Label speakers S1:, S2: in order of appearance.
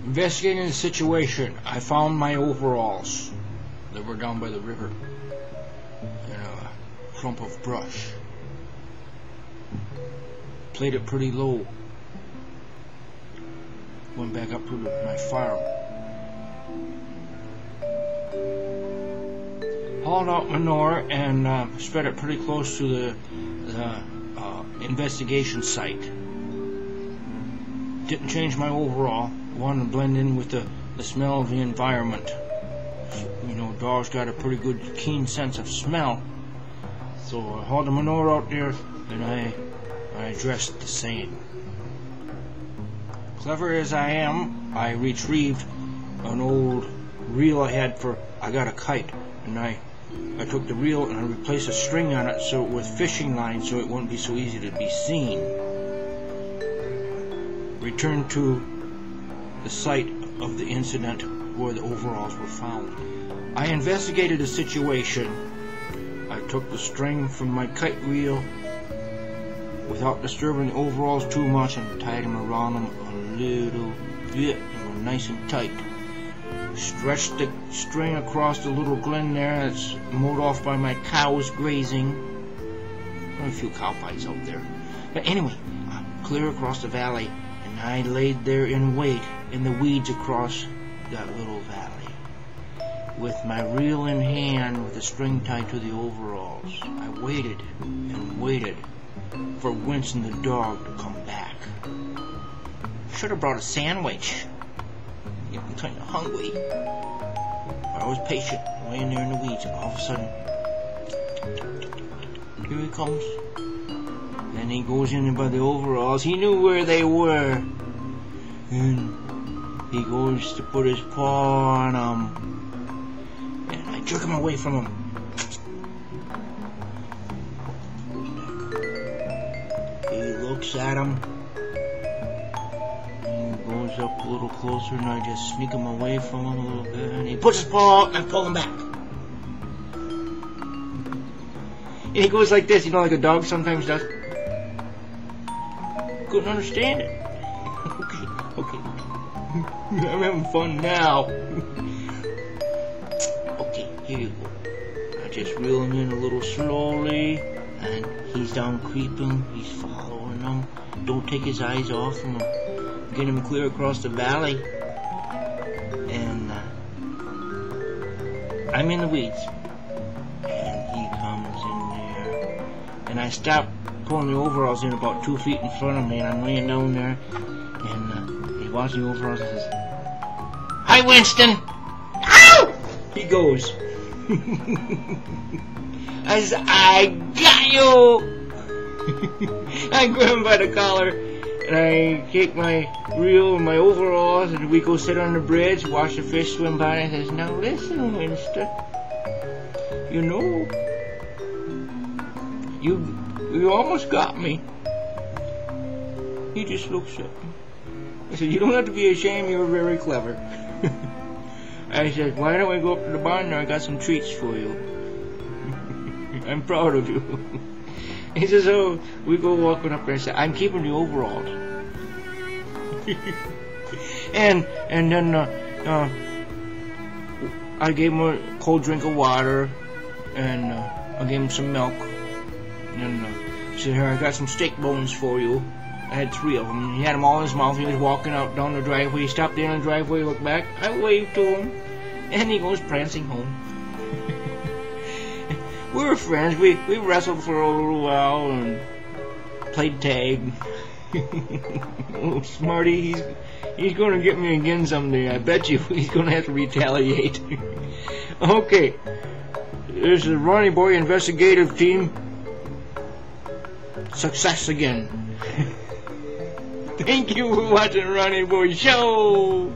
S1: Investigating the situation, I found my overalls that were down by the river in a clump of brush. Played it pretty low. Went back up to my farm. Hauled out manure and spread it pretty close to the investigation site. Didn't change my overall. Wanted to blend in with the smell of the environment. You know, dogs got a pretty good, keen sense of smell. So I hauled the manure out there and I dressed the same. Clever as I am, I retrieved an old reel I had for I got a kite, and I took the reel and I replaced a string on it so with fishing line so it wouldn't be so easy to be seen. Returned to the site of the incident where the overalls were found. I investigated the situation. I took the string from my kite reel without disturbing the overalls too much and tied them around them a little bit and were nice and tight. Stretched the string across the little glen there that's mowed off by my cows grazing. There are a few cow pies out there. But anyway, clear across the valley, and I laid there in wait in the weeds across that little valley with my reel in hand with the string tied to the overalls. I waited and waited for Winston the dog to come back. Should have brought a sandwich. I'm kind of hungry. I was patient, laying there in the weeds, and all of a sudden, here he comes. Then he goes in by the overalls. He knew where they were. And he goes to put his paw on them. And I jerk him away from him. He looks at him. Goes up a little closer, and I just sneak him away from him a little bit, and he puts his paw out and I pull him back. And he goes like this, you know, like a dog sometimes does. Couldn't understand it. Okay. I'm having fun now. Okay, here you go. I just reel him in a little slowly, and he's down creeping, he's following them. Don't take his eyes off him. Get him clear across the valley, and I'm in the weeds, and he comes in there, and I stop pulling the overalls in about 2 feet in front of me, and I'm laying down there, and he watches the overalls and says, "Hi, Winston!" Ow! He goes. I said, "I got you!" I grab him by the collar, and I take my reel and my overalls, and we go sit on the bridge, watch the fish swim by, and I says, "Now listen, Winston, you know, you almost got me." He just looks at me. I said, "You don't have to be ashamed, you're very clever." I said, "Why don't we go up to the barn there? I got some treats for you." I'm proud of you. He says, "Oh," we go walking up there and say, "I'm keeping the overalls." and then I gave him a cold drink of water, and I gave him some milk, and said, "Here, I got some steak bones for you." I had 3 of them. He had them all in his mouth. He was walking out down the driveway. He stopped there on the driveway, looked back. I waved to him, and he goes prancing home. We were friends. We wrestled for a little while and played tag. Oh, Smarty, he's going to get me again someday. I bet you he's going to have to retaliate. Okay, this is the Ronnie Boy investigative team. Success again. Thank you for watching Ronnie Boy Show.